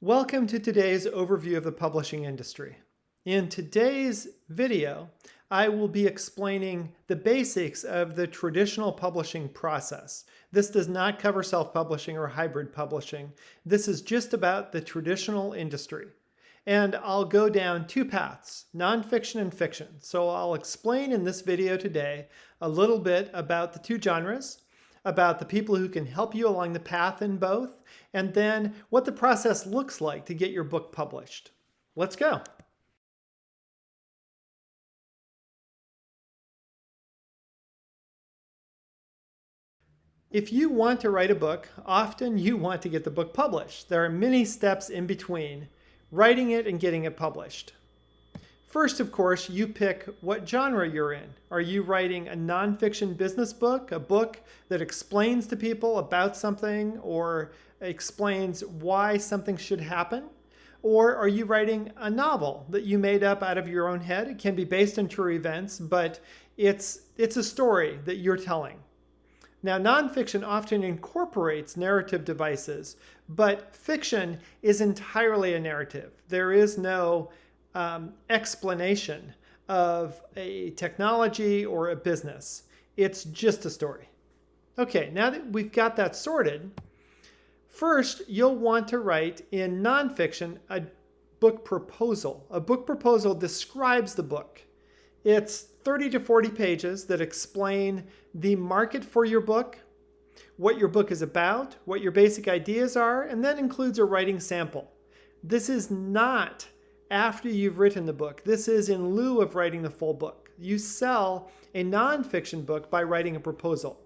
Welcome to today's overview of the publishing industry. In today's video, I will be explaining the basics of the traditional publishing process. This does not cover self-publishing or hybrid publishing. This is just about the traditional industry. And I'll go down two paths, nonfiction and fiction. So I'll explain in this video today a little bit about the two genres, about the people who can help you along the path in both, and then what the process looks like to get your book published. Let's go. If you want to write a book, often you want to get the book published. There are many steps in between writing it and getting it published. First, of course, you pick what genre you're in. Are you writing a nonfiction business book, a book that explains to people about something or explains why something should happen? Or are you writing a novel that you made up out of your own head? It can be based on true events, but it's a story that you're telling. Now, nonfiction often incorporates narrative devices, but fiction is entirely a narrative. There is no explanation of a technology or a business. It's just a story. Okay, now that we've got that sorted, first you'll want to write in nonfiction a book proposal. A book proposal describes the book. It's 30 to 40 pages that explain the market for your book, what your book is about, what your basic ideas are, and then includes a writing sample. This is not after you've written the book. This is in lieu of writing the full book. You sell a nonfiction book by writing a proposal.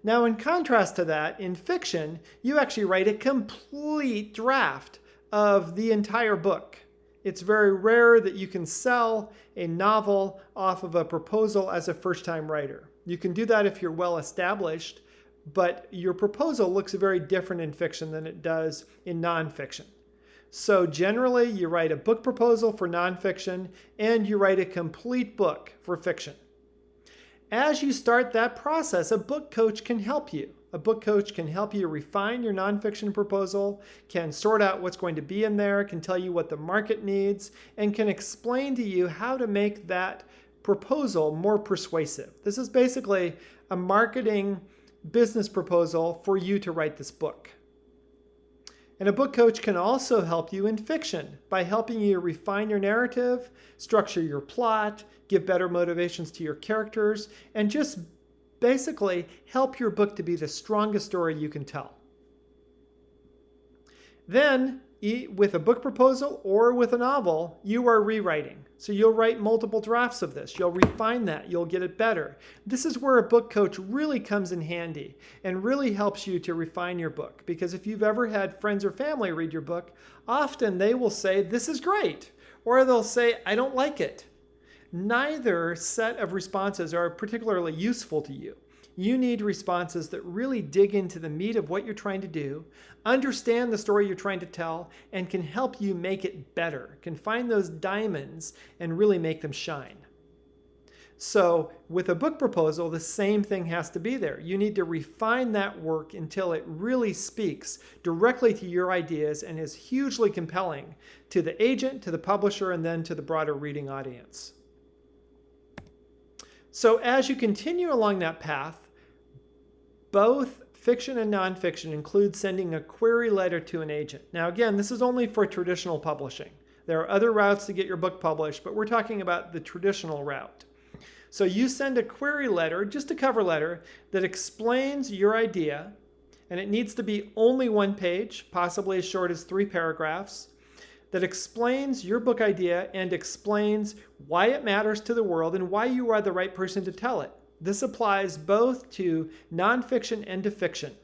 Now, in contrast to that, in fiction, you actually write a complete draft of the entire book. It's very rare that you can sell a novel off of a proposal as a first-time writer. You can do that if you're well established, but your proposal looks very different in fiction than it does in nonfiction. So generally, you write a book proposal for nonfiction and you write a complete book for fiction. As you start that process, a book coach can help you. A book coach can help you refine your nonfiction proposal, can sort out what's going to be in there, can tell you what the market needs, and can explain to you how to make that proposal more persuasive. This is basically a marketing business proposal for you to write this book. And a book coach can also help you in fiction by helping you refine your narrative, structure your plot, give better motivations to your characters, and just basically help your book to be the strongest story you can tell. Then, with a book proposal or with a novel, you are rewriting. So you'll write multiple drafts of this. You'll refine that. You'll get it better. This is where a book coach really comes in handy and really helps you to refine your book. Because if you've ever had friends or family read your book, often they will say, "This is great," or they'll say, "I don't like it." Neither set of responses are particularly useful to you. You need responses that really dig into the meat of what you're trying to do, understand the story you're trying to tell, and can help you make it better, can find those diamonds and really make them shine. So with a book proposal, the same thing has to be there. You need to refine that work until it really speaks directly to your ideas and is hugely compelling to the agent, to the publisher, and then to the broader reading audience. So as you continue along that path, both fiction and nonfiction include sending a query letter to an agent. Now again, this is only for traditional publishing. There are other routes to get your book published, but we're talking about the traditional route. So you send a query letter, just a cover letter, that explains your idea, and it needs to be only one page, possibly as short as 3 paragraphs, that explains your book idea and explains why it matters to the world and why you are the right person to tell it. This applies both to nonfiction and to fiction.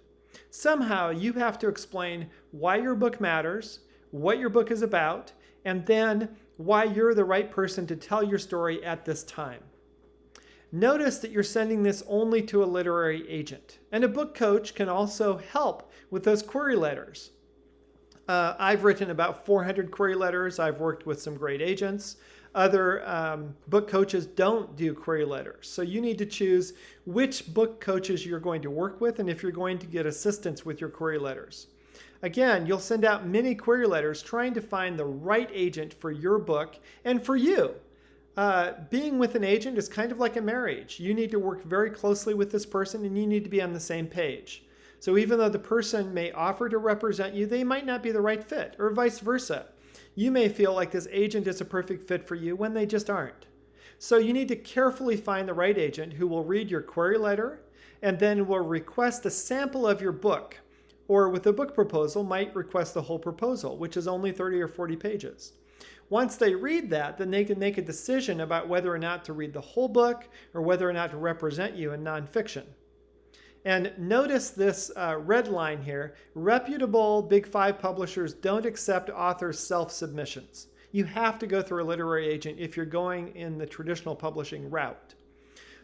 Somehow you have to explain why your book matters, what your book is about, and then why you're the right person to tell your story at this time. Notice that you're sending this only to a literary agent. And a book coach can also help with those query letters. I've written about 400 query letters. I've worked with some great agents. Other book coaches don't do query letters. So you need to choose which book coaches you're going to work with and if you're going to get assistance with your query letters. Again, you'll send out many query letters trying to find the right agent for your book and for you. Being with an agent is kind of like a marriage. You need to work very closely with this person and you need to be on the same page. So even though the person may offer to represent you, they might not be the right fit, or vice versa. You may feel like this agent is a perfect fit for you when they just aren't. So you need to carefully find the right agent who will read your query letter and then will request a sample of your book, or with a book proposal might request the whole proposal, which is only 30 or 40 pages. Once they read that, then they can make a decision about whether or not to read the whole book or whether or not to represent you in nonfiction. And notice this red line here. Reputable Big Five publishers don't accept authors' self-submissions. You have to go through a literary agent if you're going in the traditional publishing route.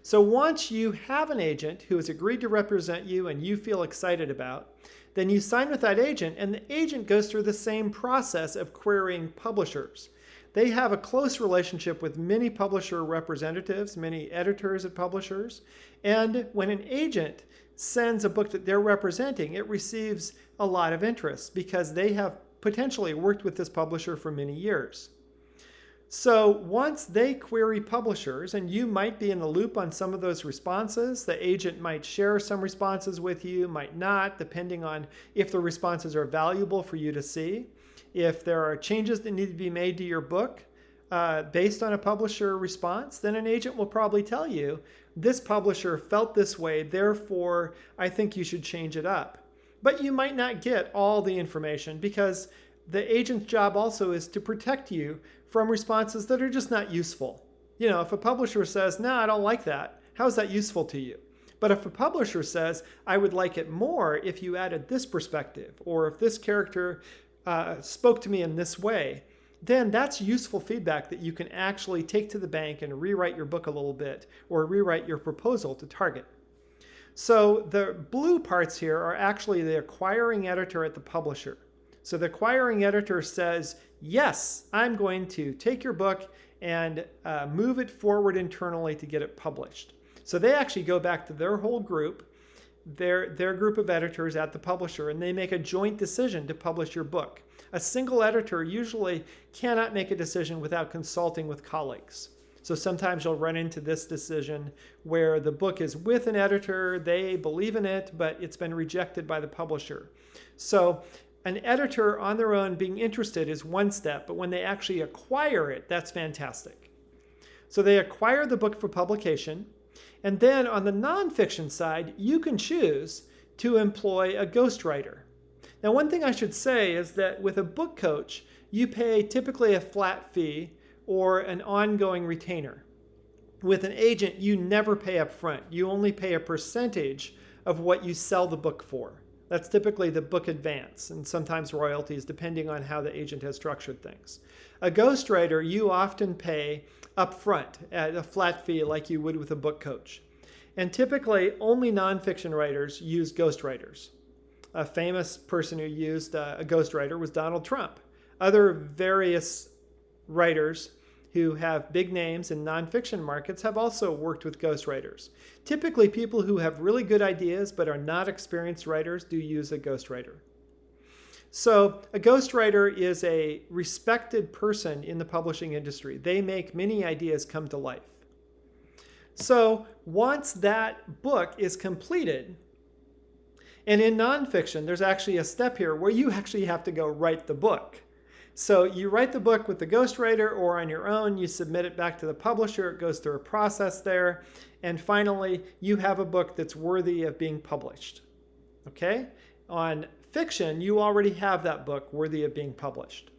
So once you have an agent who has agreed to represent you and you feel excited about, then you sign with that agent, and the agent goes through the same process of querying publishers. They have a close relationship with many publisher representatives, many editors at publishers, and when an agent sends a book that they're representing, it receives a lot of interest because they have potentially worked with this publisher for many years. So once they query publishers, and you might be in the loop on some of those responses, the agent might share some responses with you, might not, depending on if the responses are valuable for you to see. If there are changes that need to be made to your book based on a publisher response, then an agent will probably tell you, this publisher felt this way, therefore I think you should change it up. But you might not get all the information because the agent's job also is to protect you from responses that are just not useful. You know, if a publisher says, no, I don't like that, how is that useful to you? But if a publisher says, I would like it more if you added this perspective, or if this character spoke to me in this way, then that's useful feedback that you can actually take to the bank and rewrite your book a little bit, or rewrite your proposal to target. So the blue parts here are actually the acquiring editor at the publisher. So the acquiring editor says, yes, I'm going to take your book and move it forward internally to get it published. So they actually go back to their whole group, their group of editors at the publisher, and they make a joint decision to publish your book. A single editor usually cannot make a decision without consulting with colleagues. So sometimes you'll run into this decision where the book is with an editor, they believe in it, but it's been rejected by the publisher. So an editor on their own being interested is one step, but when they actually acquire it, that's fantastic. So they acquire the book for publication, and then on the nonfiction side, you can choose to employ a ghostwriter. Now, one thing I should say is that with a book coach, you pay typically a flat fee or an ongoing retainer. With an agent, you never pay up front. You only pay a percentage of what you sell the book for. That's typically the book advance, and sometimes royalties, depending on how the agent has structured things. A ghostwriter, you often pay up front at a flat fee like you would with a book coach. And typically, only nonfiction writers use ghostwriters. A famous person who used a ghostwriter was Donald Trump. Other various writers who have big names in nonfiction markets have also worked with ghostwriters. Typically, people who have really good ideas but are not experienced writers do use a ghostwriter. So a ghostwriter is a respected person in the publishing industry. They make many ideas come to life. So once that book is completed, and in nonfiction, there's actually a step here where you actually have to go write the book. So you write the book with the ghostwriter or on your own, you submit it back to the publisher, it goes through a process there, and finally you have a book that's worthy of being published. Okay? On fiction, you already have that book worthy of being published.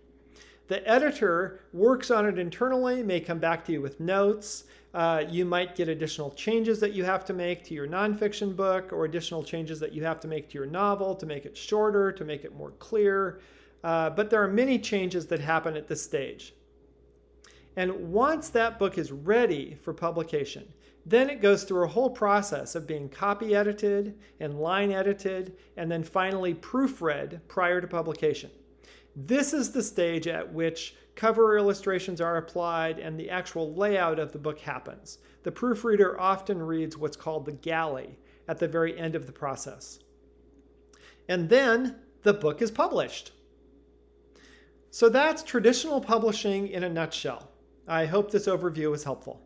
The editor works on it internally, may come back to you with notes. You might get additional changes that you have to make to your nonfiction book, or additional changes that you have to make to your novel to make it shorter, to make it more clear. But there are many changes that happen at this stage. And once that book is ready for publication, then it goes through a whole process of being copy edited and line edited, and then finally proofread prior to publication. This is the stage at which cover illustrations are applied and the actual layout of the book happens. The proofreader often reads what's called the galley at the very end of the process. And then the book is published. So that's traditional publishing in a nutshell. I hope this overview was helpful.